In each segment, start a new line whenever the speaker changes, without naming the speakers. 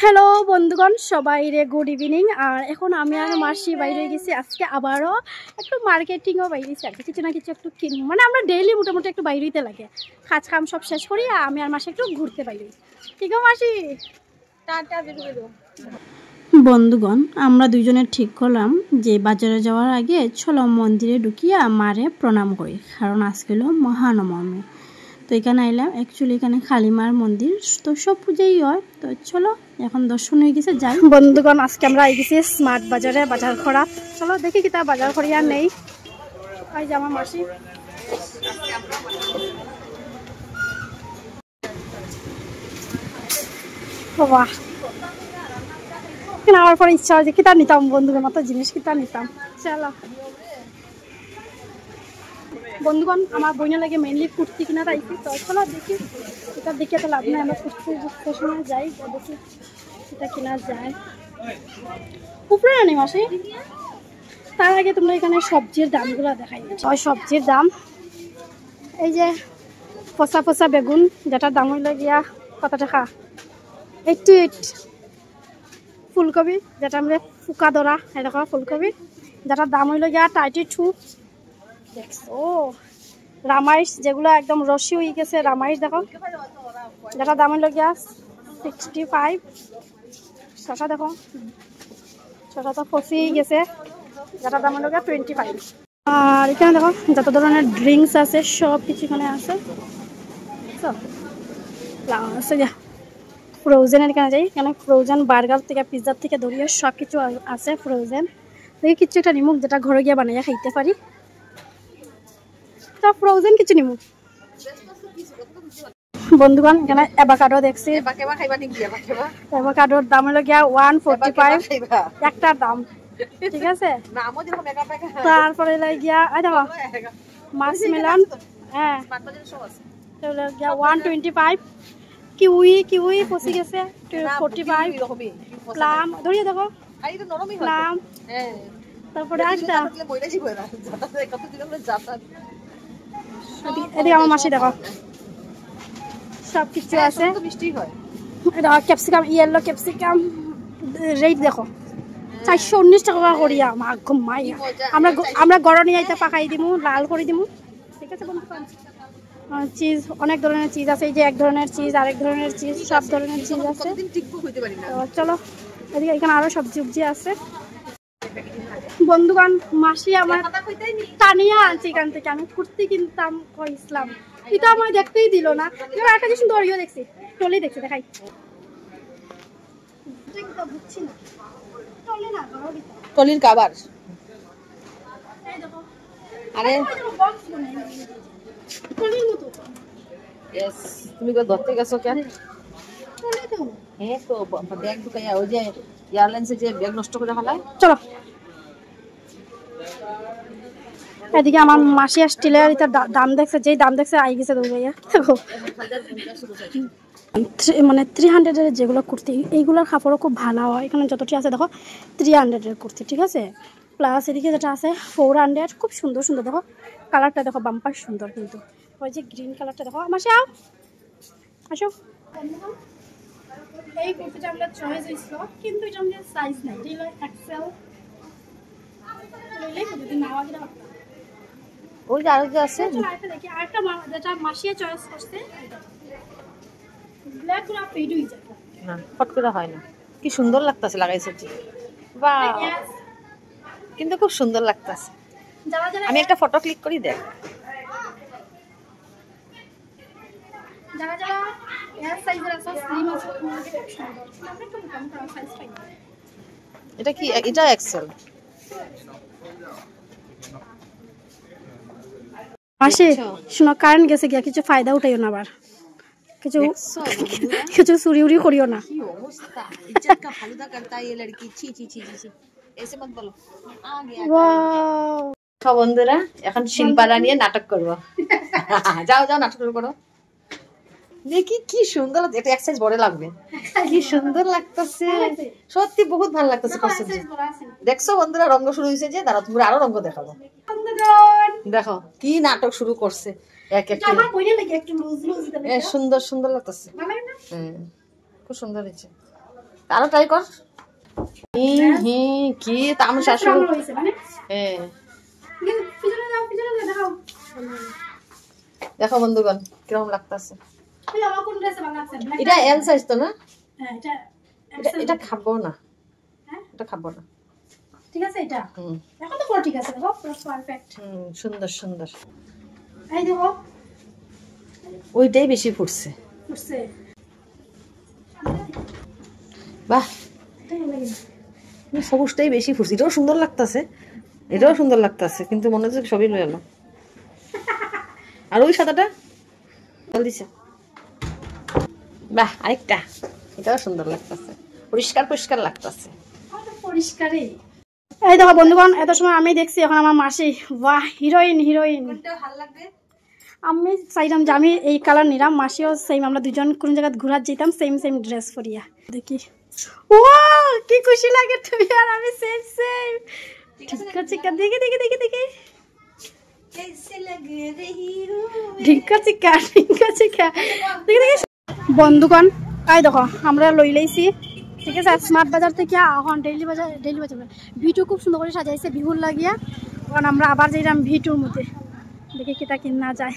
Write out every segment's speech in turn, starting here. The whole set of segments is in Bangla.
হ্যালো বন্ধুগণ, সবাই রে গুড ইভিনিং। আর এখন আমি আর মাসি বাইরে গেছি। আজকে আবারও একটু মার্কেটিংও বাইরেছি আর কি, কিছু না কিছু একটু কিনবো। মানে আমরা ডেইলি মোটামুটি একটু বাইরেতে লাগে, কাজ কাম সব শেষ করি আমি আর মাসি একটু ঘুরতে বাইরে। ঠিক আছে মাসি, টাটা বেরো। বন্ধুগণ, আমরা দুইজনে ঠিক করলাম যে বাজারে যাওয়ার আগে চলো মন্দিরে ঢুকিয়া মারে প্রণাম করি, কারণ আজকে হলো মহানবমী। তো এখানে আইলাম, অ্যাকচুয়ালি এখানে কালীমার মন্দির, তো সব পূজাই হয়। তো চলো এখন দর্শন হয়ে গেছে, যাই। বন্ধুগণ, আজকে আমরা আই গেছি স্মার্ট বাজারে বাজার করা। চলো দেখি কি তা বাজার করি আর নেই। আই যে আমার মাসি বাহ, আমার পরে ইচ্ছা হয় যে কিতা নিতাম বন্ধুগণ, মতো জিনিস কিতা নিতাম। চলো বন্ধুগণ, আমার বইনা লাগে মেনলি কুর্তি কিনা রাইছি। তো চলো দেখি, এটা দেখে তো লাভ নাই, আমরা কুর্তি সময় যাই, দেখি এটা কিনা যায়। উপরে আনি মাসি, তার আগে তোমরা এখানে সবজির দামগুলো দেখাই। ওই সবজির দাম, এই যে পচা পচা বেগুন, যেটার দাম হইল গিয়া কত টাকা, 88। ফুলকপি, যেটা আমরা ফুকা ধরা এরকম ফুলকপি, যেটার দাম হইল গিয়া 32। দেখো রামাইশ, যেগুলো একদম রসি হয়ে গেছে রামাইশ, দেখো যেটার দাম হইল গিয়া 65। শশা দেখো, শশা তো ফসি গেছে, যেটার দাম হইল গিয়া 25। আর এখানে দেখো যত ধরনের ড্রিঙ্কস আছে সব কিছু এখানে আছে। ফ্রোজেনের এখানে যাই, এখানে ফ্রোজেন বার্গার থেকে পিৎজার থেকে ধরিয়ে সব কিছু আছে ফ্রোজেন। দেখি কিছু একটা নিমুক যেটা ঘরে গিয়ে বানাইয়া খাইতে পারি। তো ফ্রোজেন কিছু নিমুক। বন্ধুগণ, এখানে অ্যাভোকাডো দেখছি, অ্যাভোকাডোর দাম হলো গিয়া 145 একটার দাম, ঠিক আছে। তারপরে গিয়া দেখো মাছ মেলন, হ্যাঁ 125। কিউই পচি গেছে 45। প্লাম ধরিয়ে দেখো, প্লাম। তারপরে একটা এদিকে আমার মাসি দেখো সব কিছু আছে। ক্যাপসিকাম, ইয়েলো ক্যাপসিকাম রেট দেখো 419 টাকা করিয়া। আমরা গরম নিয়ে আইতে পাকাই দিমু, লাল করে দিমু, ঠিক আছে বন্ধু। চিজ, অনেক ধরনের চিজ আছে, এই যে এক ধরনের চিজ, আরেক ধরনের চিজ, সব ধরনের চিজ আছে। চলো এদিকে, এখানে আরো সবজি উবজি আছে। বন্ধুগণ, মাসি আমার টানিয়া আনছে এখান থেকে, আমি কুর্তি কিনতাম ইসলাম, এটা আমার দেখতেই দিল না। এবার একটা জিনিস দড়িও দেখছি, টলি দেখছি, দেখাই বুঝছি না,
টলির কাবার। আরে
টলির মতো,
यस, তুমি কো ধরতে গেছো কেন?
টলি তো
হ্যাঁ, তো ব্যাগ ঢুকাইয়া ওই যে এয়ারলাইন্সে যে ব্যাগ নষ্ট করে ফেলায়।
চলো এদিকে আমার মাসি আসছিল, দাম দেখছে, যেই দাম দেখছে আই গেছে দৌড়াইয়া। দেখো মানে 300 যেগুলো কুর্তি, এইগুলোর কাপড়ও খুব ভালো হয়। এখানে যতটি আছে দেখো 300 কুর্তি, ঠিক আছে। প্লাস এদিকে যেটা আছে 400, খুব সুন্দর সুন্দর। দেখো কালারটা দেখো, বাম্পার সুন্দর। কিন্তু ওই যে গ্রিন কালারটা দেখো। মাসি আও, আসো। এই কুর্তিটা আমরা চয়েস হয়েছিল, কিন্তু এটা আমাদের সাইজ নাই, এটা হলো এক্সেল। যদি নাও আগে
ওই যে আরো যে আছে
দেখি, আরেকটা যেটা মাসিয়া চয়েস করছে, ব্ল্যাক গুলো ফেড হয়ে যায়
না, ফট করে হয় না। কি সুন্দর লাগতেছে লাগাইছে, বাহ, কিন্তু খুব সুন্দর লাগতেছে। আমি একটা ফটো ক্লিক করি দেখ।
যারা যারা এর সাইজের আছে, স্লিম আছে, খুব সুন্দর। আমরা একটু মোটা সাইজ পাই।
এটা কি? এটা এক্সেল।
মাসি শুনো, কারেন্ট গেছে গিয়া, কিছু ফায়দা উঠাইও না, আবার কিছু চুরি উড়ি করিও না।
কি অবস্থা, ইজ্জত কা ফালুদা করতা ये लड़की। ছি ছি ছি ছি, ऐसे मत बोलो। आ गया ওয়াও। বন্ধুরা, এখন শিলপাড়া নিয়ে নাটক করব। যাও যাও, নাটক শুরু করো। দেখি কি সুন্দর, এটা এক সাইজ বড় লাগবে। কি সুন্দর লাগতেছে, সত্যি বহুত ভালো লাগতেছে। দেখছো বন্ধুরা, রঙ শুরু হয়েছে যে। দাঁড়াও, তুমি আরো রঙ দেখাবো। দেখো কি নাটক শুরু করছে, এক এক সুন্দর সুন্দর লাগতেছে। খুব সুন্দর হয়েছে। আরো ট্রাই কর। কি তামাশা শুরু। হ্যাঁ দেখো বন্ধুগণ কিরকম লাগতেছে। এটা এল সাইজ তো না? এটা খাবো না, এটা খাবো না।
ঠিক আছে এটা এখন তো পুরো ঠিক আছে দেখো পুরো পারফেক্ট।
সুন্দর সুন্দর।
এই দেখো
ওইটাই বেশি ফুটছে। বাহ সবুজটাই বেশি ফুটছে। এটাও সুন্দর লাগতেছে, এটাও সুন্দর লাগতেছে, কিন্তু মনে হচ্ছে সবই লয়ে এলো। আর ওই সাদাটা দিছে। বাহ আরেকটা, এটাও সুন্দর লাগতেছে, পরিষ্কার পরিষ্কার লাগতেছে।
পরিষ্কারই। এই দেখো বন্ধুগণ এত সময় আমি দেখছি, এখন আমার মাসি বাহ হিরোইন হিরোইন।
ভালো লাগবে।
আমি চাইলাম যে আমি এই কালার নিলাম, মাসিও সেম, আমরা দুজন কোন জায়গায় ঘুরার যেতাম সেম সেম ড্রেস পরিয়া। দেখি ও কি খুশি লাগে, তুমি আর আমি সেম সেম। ঠিক আছে দেখি দেখি দেখি দেখি বন্ধুগণ এই দেখো আমরা লই লাইছি, ঠিক আছে স্মার্ট বাজার থেকে। এখন ডেইলি বাজার ভিটু খুব সুন্দর করে সাজাইছে বিহুর লাগিয়া। এখন আমরা আবার যাইলাম ভিটুর মধ্যে, দেখি কিটা কিনা যায়।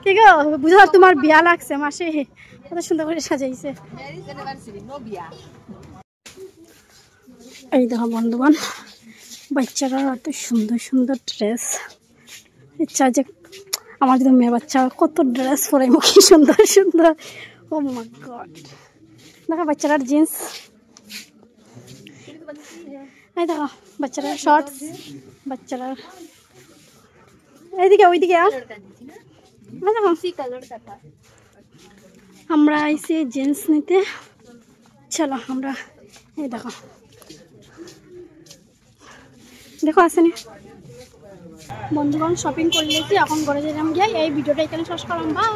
কি গো বুঝো তোমার বিয়া লাগছে মাসে, কত সুন্দর করে সাজাইছে। এই দেখো বন্ধুগণ বাচ্চারা এত সুন্দর সুন্দর ড্রেস। ইচ্ছা যে আমার যদি মেয়ে বাচ্চা কত ড্রেস পরে কি সুন্দর সুন্দর। ও মাই গড দেখো বাচ্চারার জিন্স, এই দেখো বাচ্চারার শর্টস, বাচ্চারার এইদিকে ওইদিকে। আর আমরা আইসি জিন্স নিতে, চলো আমরা এই দেখো দেখো আসেনি বন্ধুগণ শপিং করে নিয়েছি, এখন ঘরে যেলাম গিয়ে। এই ভিডিওটা এখানে শেষ করলাম, বাই।